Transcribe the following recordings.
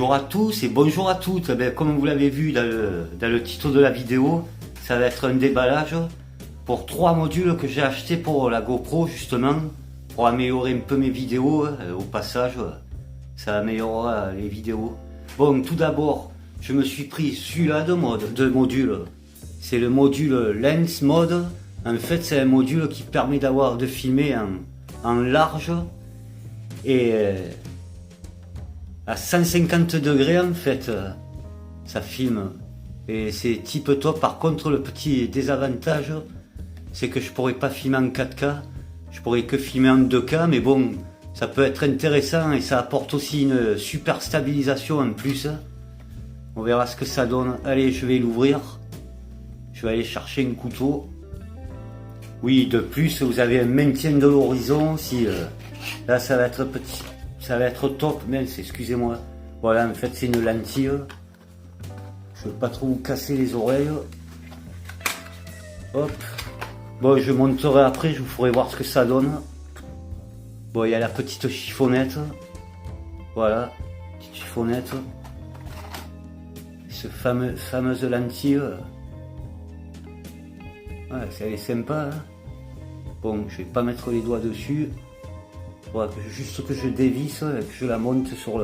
Bonjour à tous et bonjour à toutes. Ben, comme vous l'avez vu dans le titre de la vidéo, ça va être un déballage pour 3 modules que j'ai achetés pour la GoPro justement, pour améliorer un peu mes vidéos. Au passage, ça améliorera les vidéos. Bon, tout d'abord, je me suis pris celui-là de module. C'est le module Lens Mode. En fait, c'est un module qui permet de filmer en large et à 150 degrés en fait, ça filme et c'est type top. Par contre, le petit désavantage, c'est que je pourrais pas filmer en 4K, je pourrais que filmer en 2K, mais bon, ça peut être intéressant et ça apporte aussi une super stabilisation en plus. On verra ce que ça donne. Allez, je vais l'ouvrir, je vais aller chercher un couteau. Oui, de plus, vous avez un maintien de l'horizon. Si là, ça va être petit. Ça va être top, mais excusez-moi. Voilà, en fait, c'est une lentille. Je veux pas trop vous casser les oreilles. Hop. Bon, je monterai après, je vous ferai voir ce que ça donne. Bon, il y a la petite chiffonnette. Voilà, petite chiffonnette. Ce fameuse lentille. Ouais, elle est sympa. Hein. Bon, je vais pas mettre les doigts dessus. Voilà, juste que je dévisse et que je la monte sur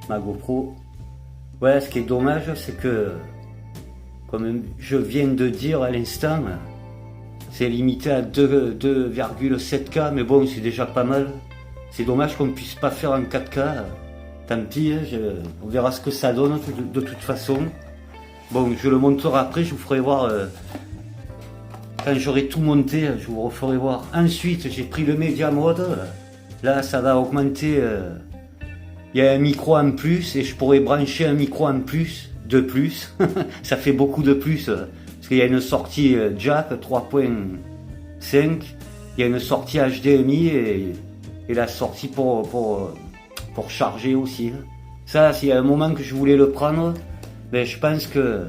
ma GoPro. Ouais, ce qui est dommage, c'est que, comme je viens de dire à l'instant, c'est limité à 2,7K, mais bon, c'est déjà pas mal. C'est dommage qu'on ne puisse pas faire en 4K. Tant pis, on verra ce que ça donne de toute façon. Bon, je le monterai après, je vous ferai voir. Quand j'aurai tout monté, je vous referai voir. Ensuite, j'ai pris le Media Mode. Là, ça va augmenter. Il y a un micro en plus et je pourrais brancher un micro en plus, de plus. Ça fait beaucoup de plus. Parce qu'il y a une sortie jack 3.5. Il y a une sortie HDMI et la sortie pour charger aussi. Ça, s'il y a un moment que je voulais le prendre, ben, je pense que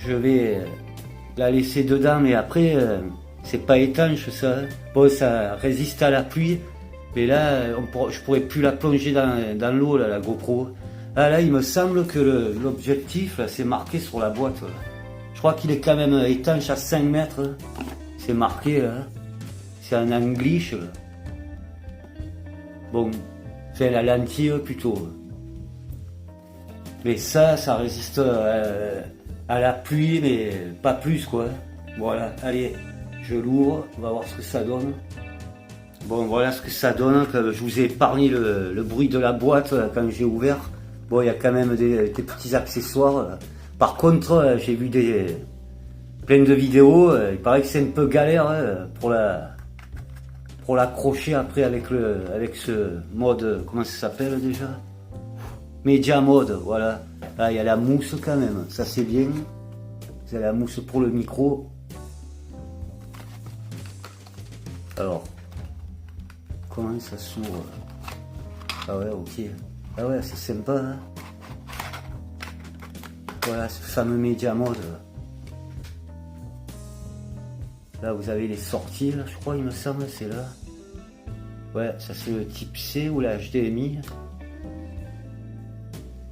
je vais la laisser dedans, mais après c'est pas étanche ça. Bon, ça résiste à la pluie, mais là je pourrais plus la plonger dans l'eau la GoPro. Ah, là il me semble que l'objectif c'est marqué sur la boîte. Je crois qu'il est quand même étanche à 5 mètres. C'est marqué là. C'est en English. Bon, c'est la lentille plutôt. Mais ça résiste à la pluie, mais pas plus quoi. Voilà, allez, je l'ouvre, on va voir ce que ça donne. Bon, voilà ce que ça donne. Je vous ai épargné le bruit de la boîte quand j'ai ouvert. Bon, il y a quand même des petits accessoires. Par contre, j'ai vu plein de vidéos. Il paraît que c'est un peu galère pour l'accrocher après avec ce mode, comment ça s'appelle déjà? Media Mode, voilà. Là, il y a la mousse quand même, ça c'est bien. Vous avez la mousse pour le micro. Alors, comment ça s'ouvre? Ah ouais, ok. Ah ouais, c'est sympa. Hein, voilà, ce fameux Media Mode. Là, vous avez les sorties, là, je crois, il me semble, c'est là. Ouais, ça c'est le type C ou la HDMI.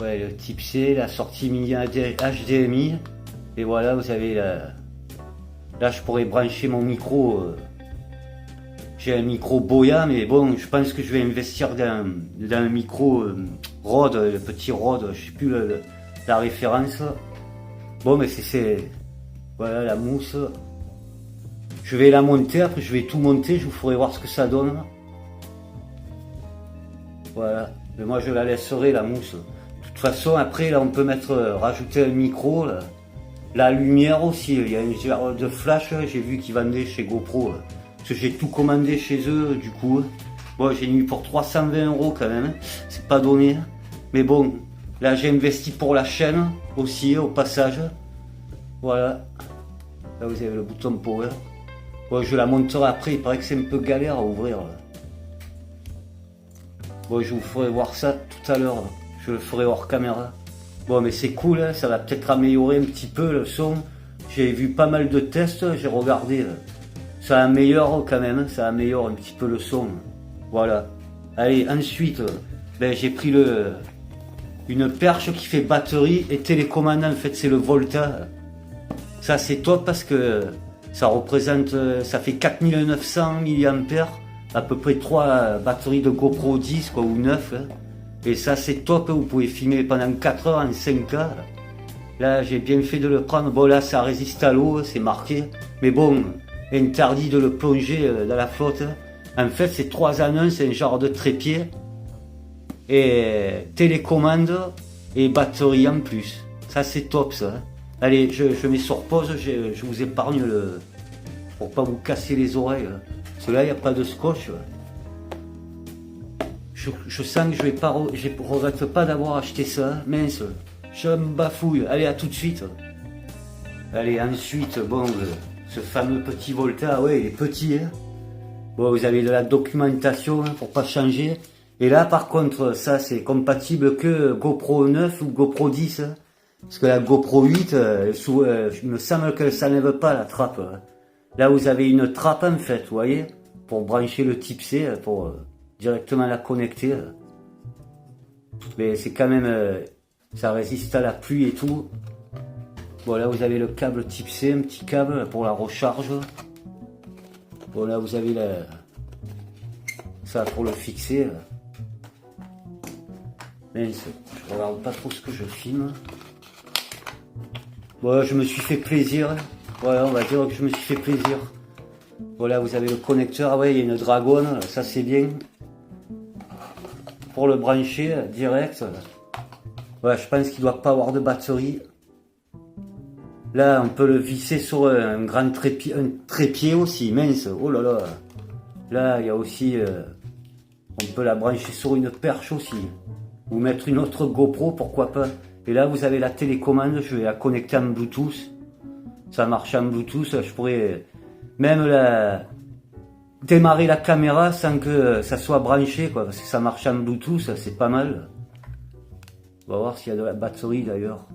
Ouais, le type C, la sortie mini HDMI. Et voilà, vous avez là, je pourrais brancher mon micro. J'ai un micro Boya, mais bon, je pense que je vais investir dans un micro Rode, le petit Rode, je sais plus la référence. Bon, mais c'est voilà la mousse. Je vais la monter, après je vais tout monter, je vous ferai voir ce que ça donne. Voilà, mais moi je la laisserai la mousse. De toute façon, après là on peut rajouter un micro, là. La lumière aussi, il y a une genre de flash, j'ai vu qu'ils vendaient chez GoPro. Parce que j'ai tout commandé chez eux du coup. Bon, j'ai mis pour 320 € quand même, c'est pas donné. Mais bon, là j'ai investi pour la chaîne aussi au passage. Voilà, là vous avez le bouton power. Bon, je la monterai après, il paraît que c'est un peu galère à ouvrir. Bon, je vous ferai voir ça tout à l'heure, je le ferai hors caméra. Bon, mais c'est cool, hein, ça va peut-être améliorer un petit peu le son. J'ai vu pas mal de tests, j'ai regardé. Ça améliore quand même, ça améliore un petit peu le son. Voilà. Allez, ensuite, ben, j'ai pris une perche qui fait batterie et télécommande. En fait, c'est le Volta. Ça, c'est top parce que ça représente, ça fait 4900 mAh, à peu près 3 batteries de GoPro 10 quoi, ou 9. Hein. Et ça, c'est top. Vous pouvez filmer pendant 4 heures en 5K. Là, j'ai bien fait de le prendre. Bon, là, ça résiste à l'eau, c'est marqué. Mais bon, interdit de le plonger dans la flotte. En fait, c'est 3 en 1, c'est un genre de trépied. Et télécommande et batterie en plus. Ça, c'est top, ça. Allez, je mets sur pause, je vous épargne pour pas vous casser les oreilles. Parce que là, il n'y a pas de scotch. Je sens que je regrette pas d'avoir acheté ça. Mince, je me bafouille. Allez, à tout de suite. Allez, ensuite, bon, ce fameux petit Volta, ouais, il est petit. Hein. Bon, vous avez de la documentation hein, pour pas changer. Et là, par contre, ça, c'est compatible que GoPro 9 ou GoPro 10. Hein. Parce que la GoPro 8, il me semble qu'elle s'enlève pas la trappe. Hein. Là, vous avez une trappe, en fait, vous voyez, pour brancher le type C, pour directement la connecter. Mais c'est quand même... ça résiste à la pluie et tout. Bon, là, vous avez le câble type C, un petit câble pour la recharge. Bon, là, vous avez ça pour le fixer. Mais je regarde pas trop ce que je filme. Bon, je me suis fait plaisir. Voilà, on va dire que je me suis fait plaisir. Voilà, vous avez le connecteur. Ah ouais, il y a une dragonne, ça c'est bien. Pour le brancher direct. Voilà, je pense qu'il doit pas avoir de batterie. Là, on peut le visser sur un grand trépied, aussi, mince. Oh là là. Là, il y a aussi... on peut la brancher sur une perche aussi. Ou mettre une autre GoPro, pourquoi pas. Et là, vous avez la télécommande, je vais la connecter en Bluetooth. Ça marche en Bluetooth, je pourrais même démarrer la caméra sans que ça soit branché, quoi, parce que ça marche en Bluetooth, c'est pas mal. On va voir s'il y a de la batterie d'ailleurs.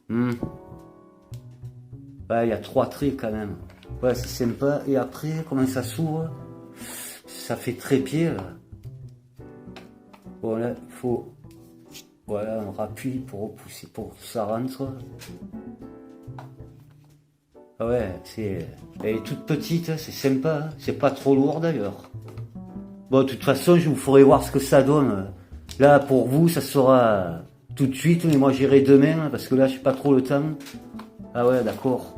Ouais, il y a 3 traits quand même. Ouais, c'est sympa. Et après, comment ça s'ouvre? Ça fait trépied, là. Voilà, il faut... Voilà, on rappuie pour repousser, pour que ça rentre. Ah ouais, elle est toute petite, c'est sympa, hein. C'est pas trop lourd d'ailleurs. Bon, de toute façon, je vous ferai voir ce que ça donne. Là, pour vous, ça sera tout de suite, mais moi j'irai demain, parce que là, j'ai pas trop le temps. Ah ouais, d'accord.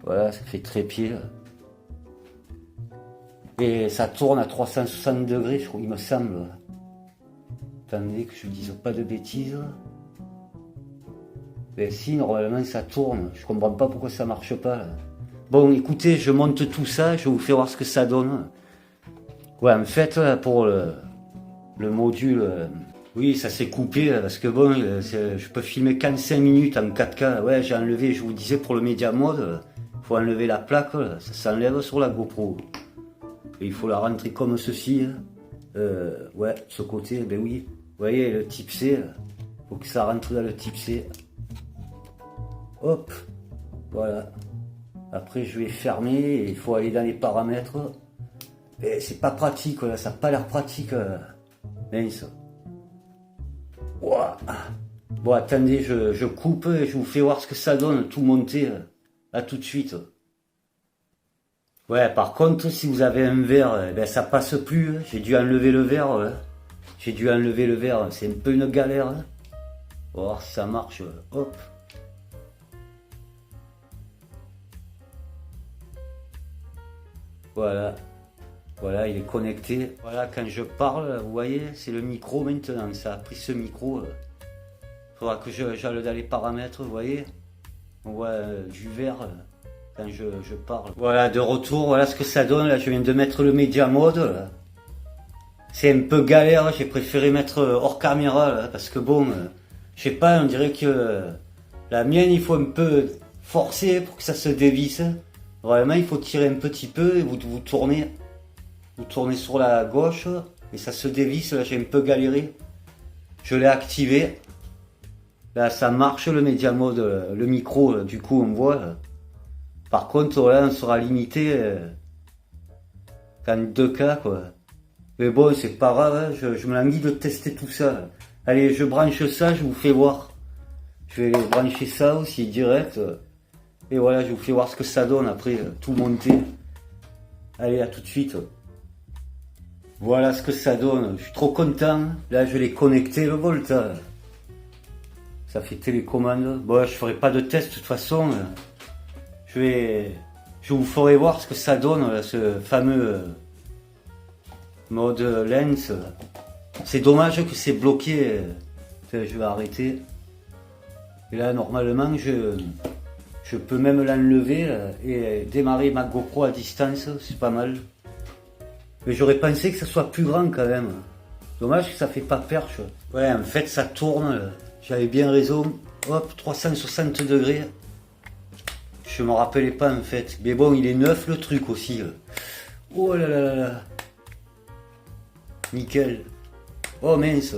Voilà, ça fait trépied. Et ça tourne à 360 degrés, je crois, il me semble. Attendez que je ne dise pas de bêtises. Mais si, normalement ça tourne. Je comprends pas pourquoi ça marche pas. Là. Bon, écoutez, je monte tout ça, je vais vous faire voir ce que ça donne. Ouais, en fait, pour le module, oui, ça s'est coupé, parce que bon, je peux filmer 45 minutes en 4K. Ouais, j'ai enlevé, je vous disais, pour le Media Mode, il faut enlever la plaque, ça s'enlève sur la GoPro. Et il faut la rentrer comme ceci. Ouais, ce côté, ben oui. Vous voyez, le type C, faut que ça rentre dans le type C. Hop, voilà. Après, je vais fermer et il faut aller dans les paramètres. Et c'est pas pratique, là, ça n'a pas l'air pratique. Mince. Ouah. Bon, attendez, je coupe et je vous fais voir ce que ça donne, tout monté. À tout de suite. Ouais, par contre, si vous avez un verre, ben ça passe plus. J'ai dû enlever le verre. J'ai dû enlever le verre. C'est un peu une galère. On va voir si ça marche. Hop. Voilà. Voilà, il est connecté. Voilà, quand je parle, vous voyez, c'est le micro maintenant. Ça a pris ce micro. Il faudra que j'aille dans les paramètres, vous voyez. On voit du vert. Quand je parle. Voilà, de retour, voilà ce que ça donne. Là, je viens de mettre le Media Mode. C'est un peu galère, j'ai préféré mettre hors caméra, là, parce que bon, je sais pas, on dirait que la mienne, il faut un peu forcer pour que ça se dévisse. Vraiment, il faut tirer un petit peu et vous tournez. Vous tournez sur la gauche et ça se dévisse. Là, j'ai un peu galéré. Je l'ai activé. Là, ça marche, le Media Mode, le micro, du coup, on voit. Par contre, là, on sera limité qu'en 2K, quoi. Mais bon, c'est pas grave, hein, je me languis de tester tout ça. Allez, je branche ça, je vous fais voir. Je vais brancher ça aussi direct. Et voilà, je vous fais voir ce que ça donne après, tout monter. Allez, à tout de suite. Voilà ce que ça donne. Je suis trop content. Là, je l'ai connecté, le Volta. Ça fait télécommande. Bon, je ferai pas de test de toute façon. Je vous ferai voir ce que ça donne, là, ce fameux mode lens. C'est dommage que c'est bloqué. Je vais arrêter. Et là, normalement, je peux même l'enlever et démarrer ma GoPro à distance. C'est pas mal. Mais j'aurais pensé que ça soit plus grand quand même. Dommage que ça fait pas perche. Ouais, en fait, ça tourne. J'avais bien raison. Hop, 360 degrés. Je me rappelais pas en fait. Mais bon, il est neuf le truc aussi. Oh là là là là. Nickel. Oh mince.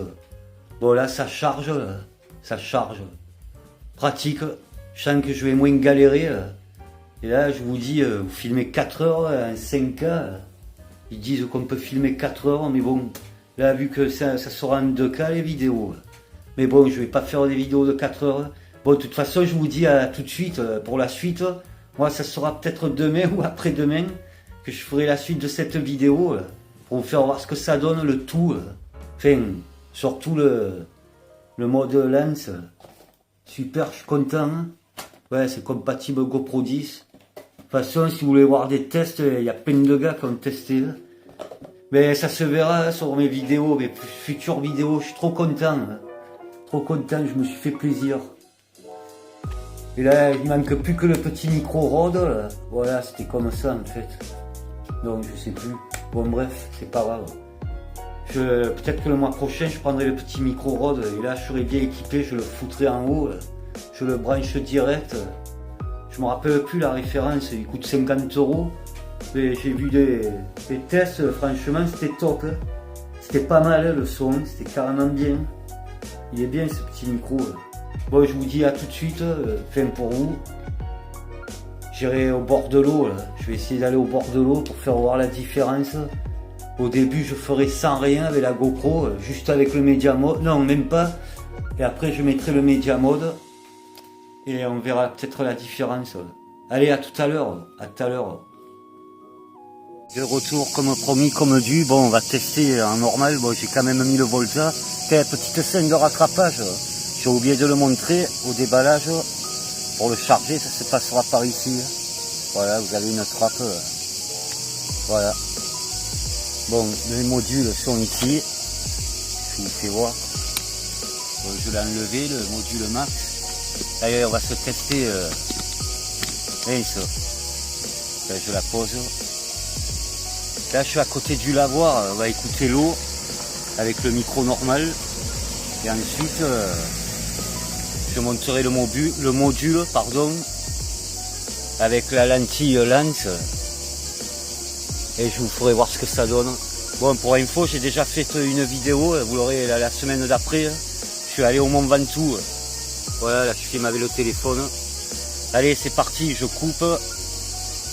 Bon là, ça charge. Là. Ça charge. Pratique. Je sens que je vais moins galérer. Là. Et là, je vous dis, vous filmez 4 heures en 5K. Ils disent qu'on peut filmer 4 heures, mais bon, là, vu que ça sera en 2K les vidéos. Mais bon, je vais pas faire des vidéos de 4 heures. Bon, de toute façon, je vous dis à tout de suite, pour la suite, moi, ça sera peut-être demain ou après-demain que je ferai la suite de cette vidéo pour vous faire voir ce que ça donne, le tout. Enfin, surtout le mode lens. Super, je suis content. Ouais, c'est compatible GoPro 10. De toute façon, si vous voulez voir des tests, il y a plein de gars qui ont testé. Mais ça se verra sur mes vidéos, mes futures vidéos. Je suis trop content. Trop content, je me suis fait plaisir. Et là, il manque plus que le petit micro Rode. Là. Voilà, c'était comme ça en fait. Donc je sais plus. Bon bref, c'est pas grave. Peut-être que le mois prochain, je prendrai le petit micro Rode. Et là, je serai bien équipé, je le foutrai en haut. Je le branche direct. Je me rappelle plus la référence, il coûte 50 €. Mais j'ai vu des tests, franchement c'était top. C'était pas mal le son, c'était carrément bien. Il est bien ce petit micro. Bon, je vous dis à tout de suite, fin pour vous. J'irai au bord de l'eau, je vais essayer d'aller au bord de l'eau pour faire voir la différence. Au début je ferai sans rien avec la GoPro, juste avec le Media Mode, non même pas. Et après je mettrai le Media Mode. Et on verra peut-être la différence. Allez, à tout à l'heure. À tout à l'heure. De retour comme promis, comme dû. Bon, on va tester en normal. Bon, j'ai quand même mis le Volta. Petite scène de rattrapage. J'ai oublié de le montrer au déballage. Pour le charger, ça se passera par ici. Voilà, vous avez une trappe. Voilà. Bon, les modules sont ici. Je vous fais voir. Je l'ai enlevé, le module max. D'ailleurs, on va se tester. Et ça. Là, je la pose. Là, je suis à côté du lavoir. On va écouter l'eau avec le micro normal. Et ensuite, je monterai le module, pardon, avec la lentille lens. Et je vous ferai voir ce que ça donne. Bon, pour info, j'ai déjà fait une vidéo. Vous l'aurez la semaine d'après. Je suis allé au Mont Ventoux. Voilà, là je filme avec le téléphone. Allez, c'est parti, je coupe.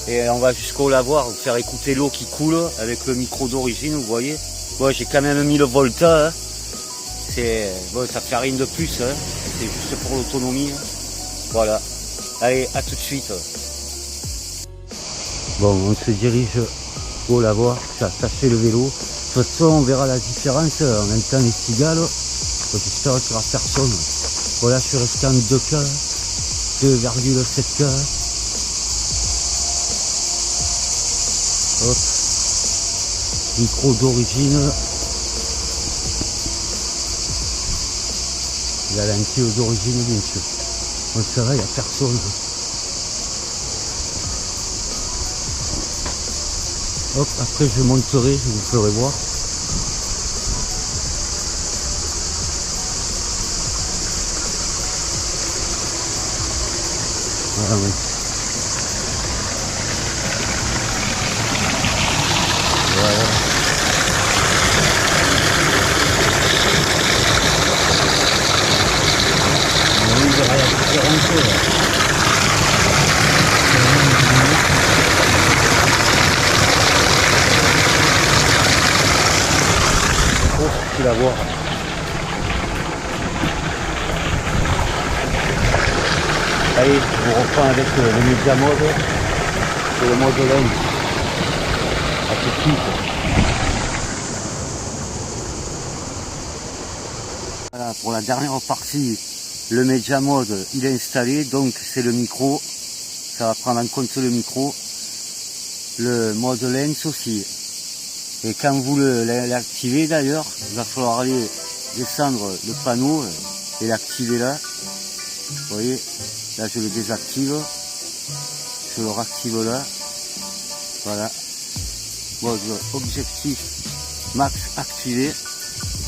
Et on va jusqu'au lavoir, vous faire écouter l'eau qui coule avec le micro d'origine, vous voyez. Bon, j'ai quand même mis le Volta. Hein. Bon, ça fait rien de plus. Hein. C'est juste pour l'autonomie. Hein. Voilà. Allez, à tout de suite. Bon, on se dirige au lavoir. Ça fait le vélo. De toute façon, on verra la différence en même temps les cigales. J'espère qu'il n'y aura personne. Voilà, je suis resté en 2K, 2,7K. Hop. Micro d'origine. La lentille d'origine, bien sûr. Donc ça va, il n'y a personne. Hop, après je monterai, je vous ferai voir. Ah oui. Voilà. On verra la différence. facile à voir. Allez, on reprend avec le Media Mode et le mode lens. À tout de suite. Voilà, pour la dernière partie, le Media Mode il est installé, donc c'est le micro, ça va prendre en compte le micro, le mode lens aussi. Et quand vous l'activez d'ailleurs, il va falloir aller descendre le panneau et l'activer là. Vous voyez, là je le désactive, je le réactive là, voilà, mode objectif max activé.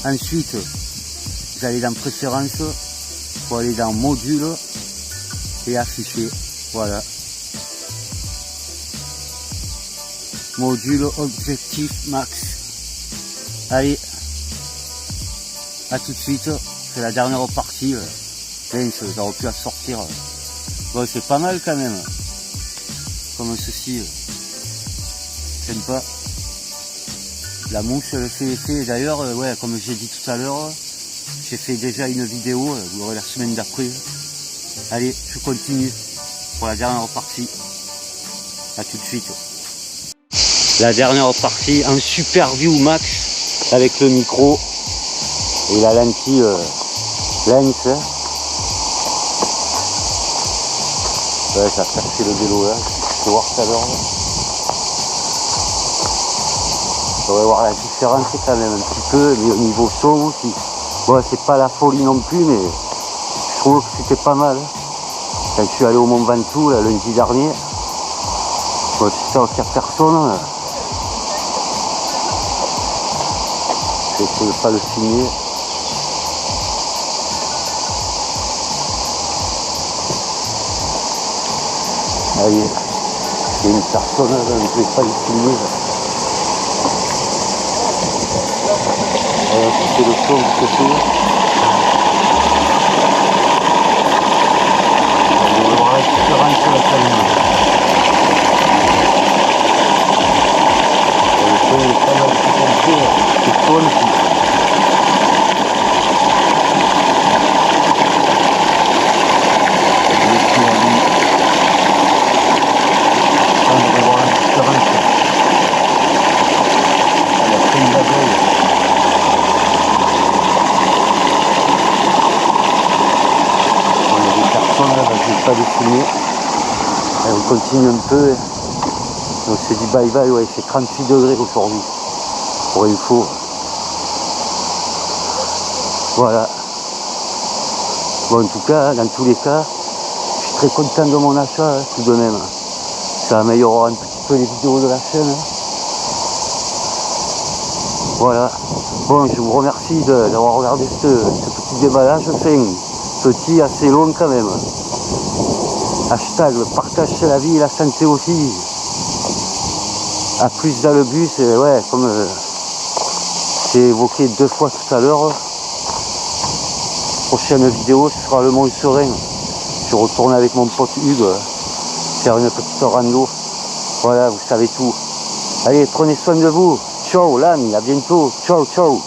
Ensuite, vous allez dans préférences, pour aller dans module et afficher, voilà. Module objectif max. Allez, à tout de suite, c'est la dernière partie. Ça aurait pu la sortir. Bon, c'est pas mal quand même. Comme ceci. Sympa. La mouche, elle fait effet. D'ailleurs, ouais, comme j'ai dit tout à l'heure, j'ai fait déjà une vidéo, vous l'aurez la semaine d'après. Allez, je continue pour la dernière partie. À tout de suite. La dernière partie en super view max avec le micro et la lentille lens. Ouais, ça a percé le vélo là, je peux voir tout à l'heure. On va voir la différence quand même un petit peu, mais au niveau son aussi. Bon, c'est pas la folie non plus, mais je trouve que c'était pas mal. Quand je suis allé au Mont Ventoux là, lundi dernier, bon, c'est ça qu'il n'y a personne. Là. Je vais essayer de pas le filmer. Allez, il y a une personne, je ne vais pas le filmer. C'est le son que c'est. On va voir la différence sur la famille. Le son est pas mal plus complet. C'est cool aussi. Pas de filmer. Et on continue un peu. On se dit bye bye, ouais, il fait 38 degrés aujourd'hui. Pour info. Voilà. Bon, en tout cas, dans tous les cas, je suis très content de mon achat, tout de même. Ça améliorera un petit peu les vidéos de la chaîne. Voilà. Bon, je vous remercie d'avoir regardé ce petit déballage. Petit, assez long quand même. Hashtag le partage c'est la vie et la santé aussi. À plus dans le bus, et ouais, comme j'ai évoqué 2 fois tout à l'heure, prochaine vidéo ce sera le Mont Serein. Je retourne avec mon pote Hugues faire une petite rando. Voilà, vous savez tout. Allez, prenez soin de vous. Ciao l'ami, à bientôt. Ciao, ciao.